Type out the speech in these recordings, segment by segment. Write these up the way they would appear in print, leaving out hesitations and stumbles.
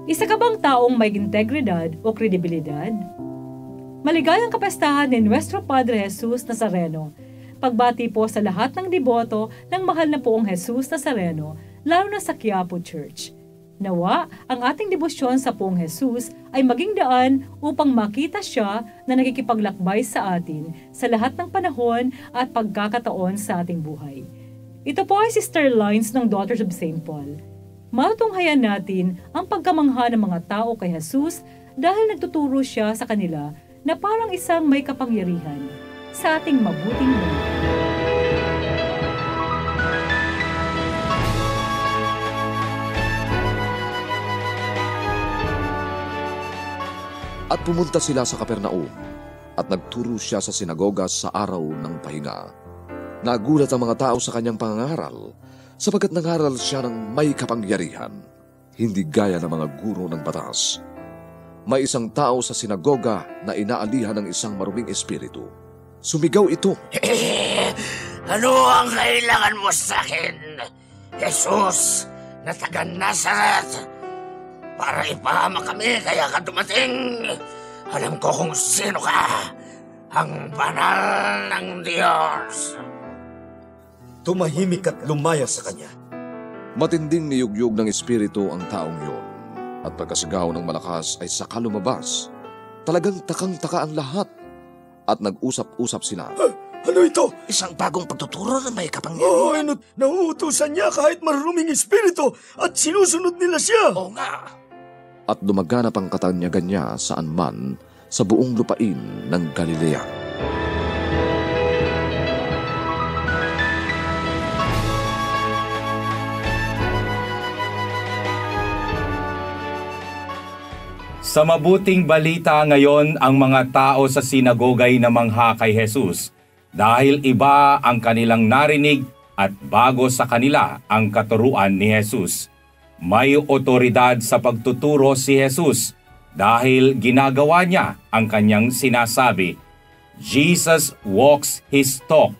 Isa ka bang taong may integridad o kredibilidad? Maligayang kapistahan ni Nuestro Padre Jesus Nazareno. Pagbati po sa lahat ng deboto ng mahal na poong Jesus Nazareno, lalo na sa Quiapo Church. Nawa, ang ating debosyon sa poong Jesus ay maging daan upang makita siya na nakikipaglakbay sa atin sa lahat ng panahon at pagkakataon sa ating buhay. Ito po ay Sister Lines ng Daughters of St. Paul. Matunghayan natin ang pagkamangha ng mga tao kay Jesus dahil nagtuturo siya sa kanila na parang isang may kapangyarihan sa ating mabuting buhay. At pumunta sila sa Capernaum at nagturo siya sa sinagoga sa araw ng pahinga. Nagulat ang mga tao sa kanyang pangangaral sapagkat nangaral siya ng may kapangyarihan, hindi gaya ng mga guro ng batas. May isang tao sa sinagoga na inaalihan ng isang maruming espiritu. Sumigaw ito, Ano ang kailangan mo sa akin, Jesus na taga Nazaret? Para ipahamak kami kaya ka dumating. Alam ko kung sino ka, ang banal ng Diyos. Tumahimik at lumaya sa kanya. Matinding niyugyug ng espiritu ang taong yun, at pagkasigaw ng malakas ay saka lumabas. Talagang takang-taka ang lahat, at nag-usap-usap sila. Ano ito? Isang bagong pagtuturo na may kapangyarihan. Nauutusan niya kahit maruming espiritu at sinusunod nila siya. Oo nga. At dumaganap ang katanyagan niya saan man sa buong lupain ng Galilea. Sa mabuting balita ngayon, ang mga tao sa sinagoga'y namangha kay Jesus dahil iba ang kanilang narinig at bago sa kanila ang katuruan ni Jesus. May otoridad sa pagtuturo si Jesus dahil ginagawa niya ang kanyang sinasabi. Jesus walks his talk.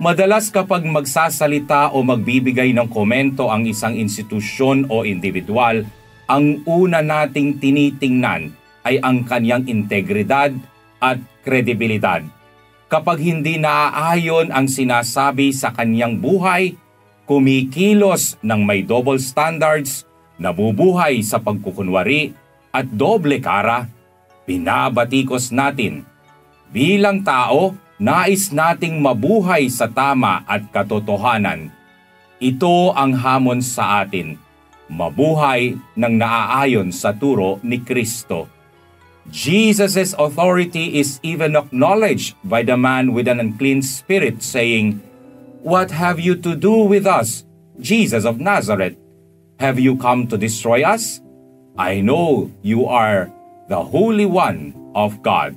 Madalas kapag magsasalita o magbibigay ng komento ang isang institusyon o individual, ang una nating tinitingnan ay ang kanyang integridad at kredibilidad. Kapag hindi naaayon ang sinasabi sa kanyang buhay, kumikilos ng may double standards, nabubuhay sa pagkukunwari at doble kara, binabatikos natin. Bilang tao, nais nating mabuhay sa tama at katotohanan. Ito ang hamon sa atin. Mabuhay ng naaayon sa turo ni Kristo. Jesus' authority is even acknowledged by the man with an unclean spirit, saying, What have you to do with us, Jesus of Nazareth? Have you come to destroy us? I know you are the Holy One of God.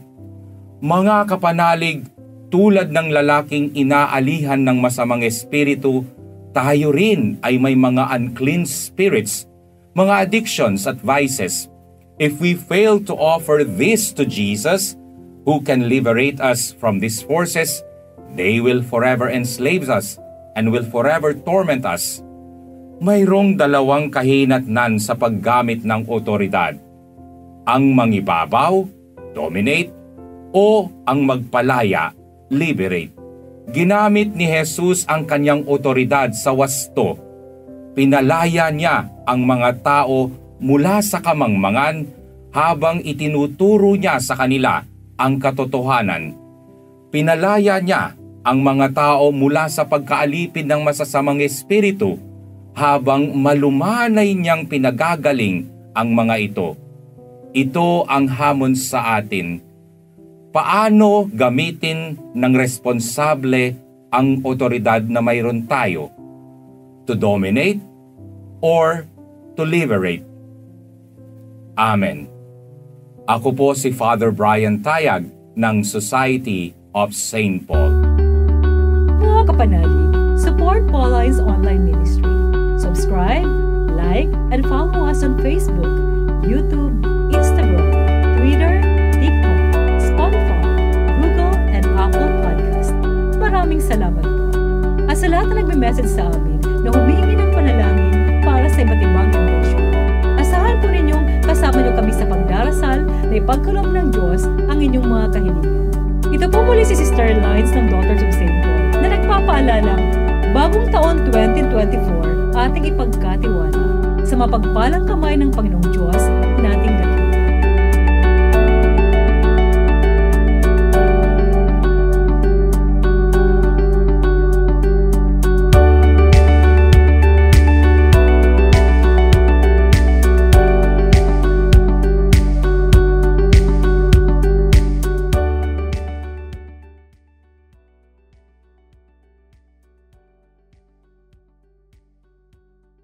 Mga kapanalig, tulad ng lalaking inaalihan ng masamang espiritu, tayo rin ay may mga unclean spirits, mga addictions at vices. If we fail to offer this to Jesus, who can liberate us from these forces, they will forever enslave us and will forever torment us. Mayroong dalawang kahinatnan sa paggamit ng otoridad. Ang mangibabaw, dominate, o ang magpalaya, liberate. Ginamit ni Jesus ang kanyang otoridad sa wasto. Pinalaya niya ang mga tao mula sa kamangmangan habang itinuturo niya sa kanila ang katotohanan. Pinalaya niya ang mga tao mula sa pagkaalipin ng masasamang espiritu habang malumanay niyang pinagagaling ang mga ito. Ito ang hamon sa atin. Paano gamitin ng responsable ang otoridad na mayroon tayo? To dominate or to liberate? Amen. Ako po si Father Brian Tayag ng Society of St. Paul. Mga kapanalig, support Pauline's online ministry. Subscribe, like, and follow us on Facebook, YouTube, Instagram, Twitter, TikTok, Spotify, Google, and Apple Podcast. Maraming salamat po. At sa lahat na nagme-message sa amin na humihingi ng panalangin para sa iba't ibang kondisyon, asahan po ninyong na ipagkaloob ng Diyos ang inyong mga kahilingan. Ito po muli si Sister Lines ng Daughters of St. Paul na nagpapaalalang bagong taon 2024 ating ipagkatiwala sa mapagpalang kamay ng Panginoong Diyos